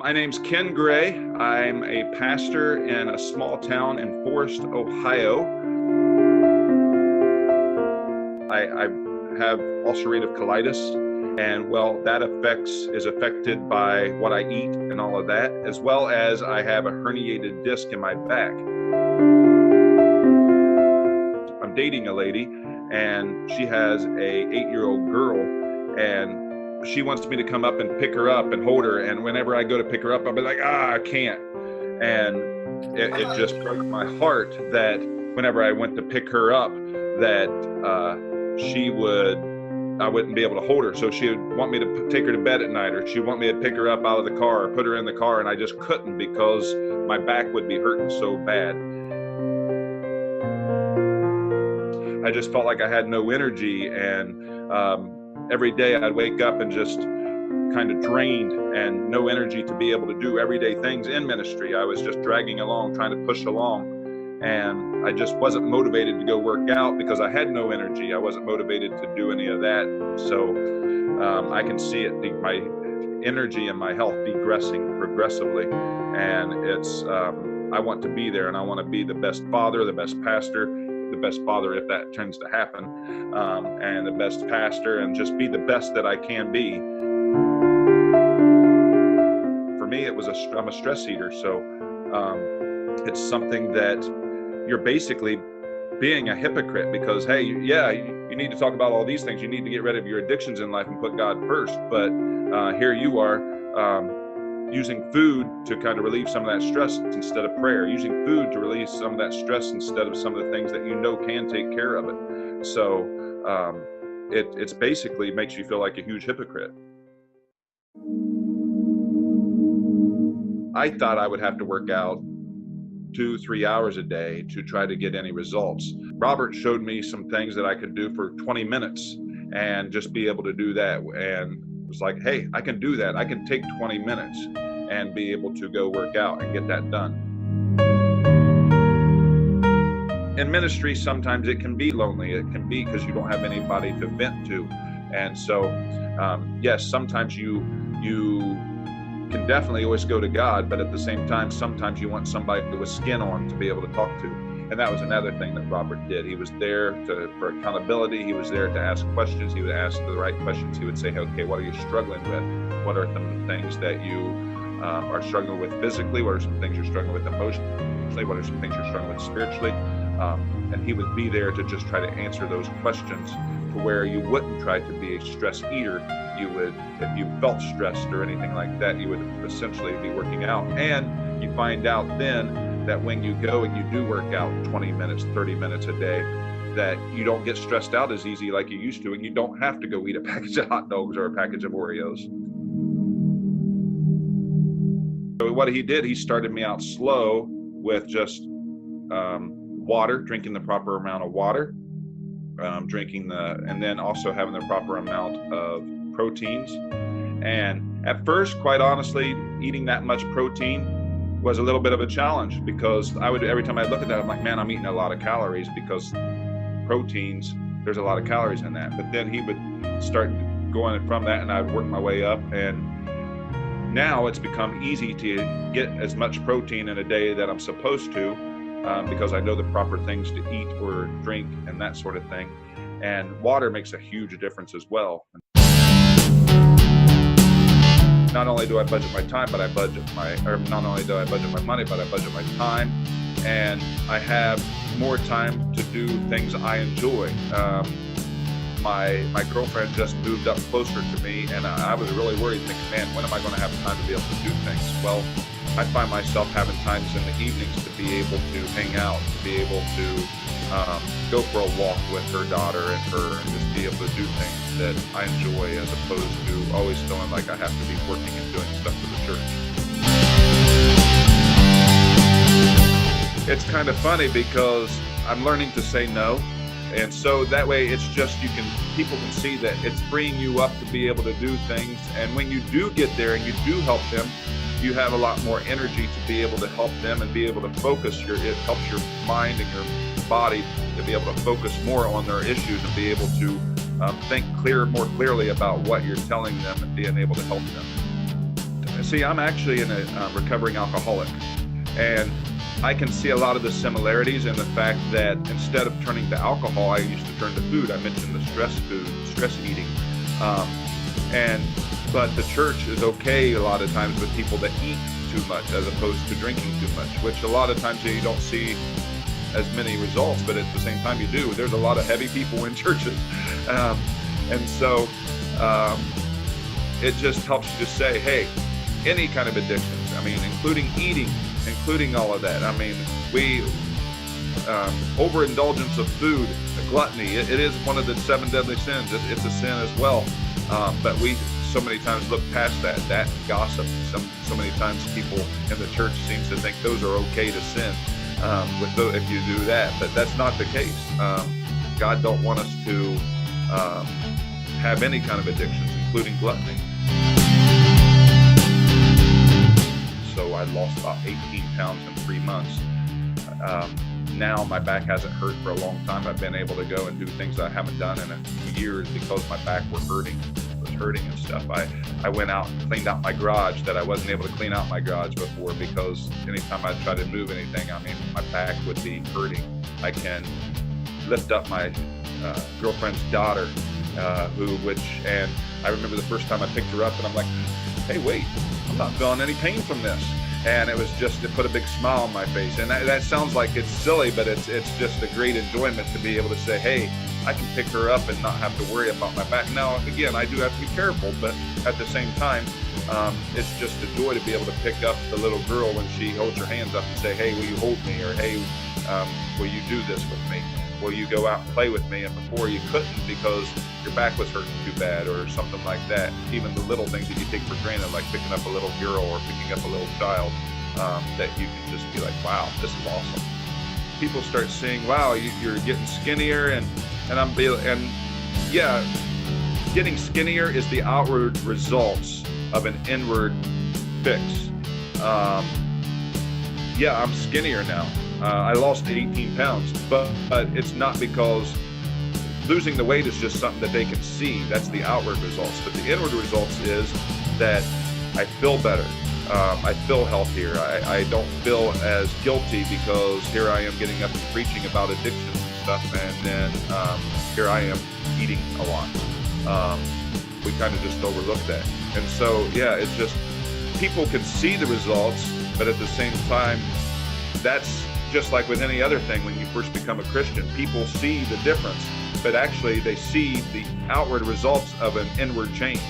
My name's Ken Gray. I'm a pastor in a small town in Forest, Ohio. I have ulcerative colitis, and that is affected by what I eat and all of that, as well as I have a herniated disc in my back. I'm dating a lady, and she has a 8-year-old girl, and she wants me to come up and pick her up and hold her. And whenever I go to pick her up, I'll be like, I can't. And it just broke my heart that whenever I went to pick her up, that I wouldn't be able to hold her. So she would want me to take her to bed at night, or she'd want me to pick her up out of the car or put her in the car. And I just couldn't because my back would be hurting so bad. I just felt like I had no energy, and every day I'd wake up and just kind of drained and no energy to be able to do everyday things in ministry. I was just dragging along, trying to push along, and I just wasn't motivated to go work out because I had no energy. I wasn't motivated to do any of that. So I can see it, my energy and my health degressing progressively, and it's I want to be there, and I want to be the best father, the best pastor, the best father if that tends to happen, and the best pastor, and just be the best that I can be. For me, I'm a stress eater, so it's something that you're basically being a hypocrite, because hey, yeah, you need to talk about all these things. You need to get rid of your addictions in life and put God first, but here you are using food to kind of relieve some of that stress instead of prayer, using food to relieve some of that stress instead of some of the things that you know can take care of it. So it's basically makes you feel like a huge hypocrite. I thought I would have to work out 2-3 hours a day to try to get any results. Robert showed me some things that I could do for 20 minutes and just be able to do that, and was like, hey, I can do that. I can take 20 minutes and be able to go work out and get that done. In ministry, sometimes it can be lonely. It can be because you don't have anybody to vent to. And so, yes, sometimes you can definitely always go to God, but at the same time, sometimes you want somebody with skin on to be able to talk to. And that was another thing that Robert did. He was there for accountability. He was there to ask questions. He would ask the right questions. He would say, okay, what are you struggling with? What are some things that you are struggling with physically? What are some things you're struggling with emotionally? What are some things you're struggling with spiritually? And he would be there to just try to answer those questions to where you wouldn't try to be a stress eater. You would, if you felt stressed or anything like that, you would essentially be working out. And you find out then that when you go and you do work out 20 minutes, 30 minutes a day, that you don't get stressed out as easy like you used to, and you don't have to go eat a package of hot dogs or a package of Oreos. So what he did, he started me out slow with just water, drinking the proper amount of water, and then also having the proper amount of proteins. And at first, quite honestly, eating that much protein was a little bit of a challenge, because every time I look at that, I'm like, man, I'm eating a lot of calories, because proteins, there's a lot of calories in that. But then he would start going from that, and I'd work my way up, and now it's become easy to get as much protein in a day that I'm supposed to, because I know the proper things to eat or drink and that sort of thing. And water makes a huge difference as well. Not only do I budget my time, but not only do I budget my money, but I budget my time, and I have more time to do things I enjoy. My girlfriend just moved up closer to me, and I was really worried, thinking, man, when am I going to have time to be able to do things? Well, I find myself having times in the evenings to be able to hang out, to be able to go for a walk with her daughter and just be able to do things that I enjoy, as opposed to always feeling like I have to be working and doing stuff for the church. It's kind of funny because I'm learning to say no, and so that way it's just people can see that it's freeing you up to be able to do things, and when you do get there and you do help them, you have a lot more energy to be able to help them and be able to focus. It helps your mind and your body to be able to focus more on their issues and be able to think more clearly about what you're telling them and being able to help them. See, I'm actually a recovering alcoholic, and I can see a lot of the similarities in the fact that instead of turning to alcohol, I used to turn to food. I mentioned the stress eating. But the church is okay a lot of times with people that eat too much as opposed to drinking too much, which a lot of times you don't see as many results, but at the same time you do. There's a lot of heavy people in churches. And so it just helps you to say, hey, any kind of addictions, I mean, including eating, including all of that. I mean, overindulgence of food, gluttony, it is one of the 7 deadly sins. It's a sin as well. But we so many times look past that gossip. So many times people in the church seems to think those are okay to sin if you do that, but that's not the case. God don't want us to have any kind of addictions, including gluttony. So I lost about 18 pounds in 3 months. Now my back hasn't hurt for a long time. I've been able to go and do things I haven't done in years because my back was hurting and stuff. I went out and cleaned out my garage that I wasn't able to clean out my garage before, because anytime I tried to move anything, I mean, my back would be hurting. I can lift up my girlfriend's daughter, and I remember the first time I picked her up and I'm like, hey, wait, I'm not feeling any pain from this. And it was just, it put a big smile on my face. And that sounds like it's silly, but it's just a great enjoyment to be able to say, hey, I can pick her up and not have to worry about my back. Now, again, I do have to be careful, but at the same time, it's just a joy to be able to pick up the little girl when she holds her hands up and say, hey, will you hold me? Or, hey, will you do this with me? Will you go out and play with me? And before you couldn't because your back was hurting too bad or something like that. Even the little things that you take for granted, like picking up a little girl or picking up a little child, that you can just be like, wow, this is awesome. People start seeing, wow, you're getting skinnier, and yeah, getting skinnier is the outward results of an inward fix. Yeah, I'm skinnier now. I lost 18 pounds, but it's not because losing the weight is just something that they can see. That's the outward results. But the inward results is that I feel better. I feel healthier. I don't feel as guilty because here I am getting up and preaching about addictions and stuff, and then here I am eating a lot. We kind of just overlook that. And so, yeah, it's just people can see the results, but at the same time, that's just like with any other thing. When you first become a Christian, people see the difference, but actually they see the outward results of an inward change.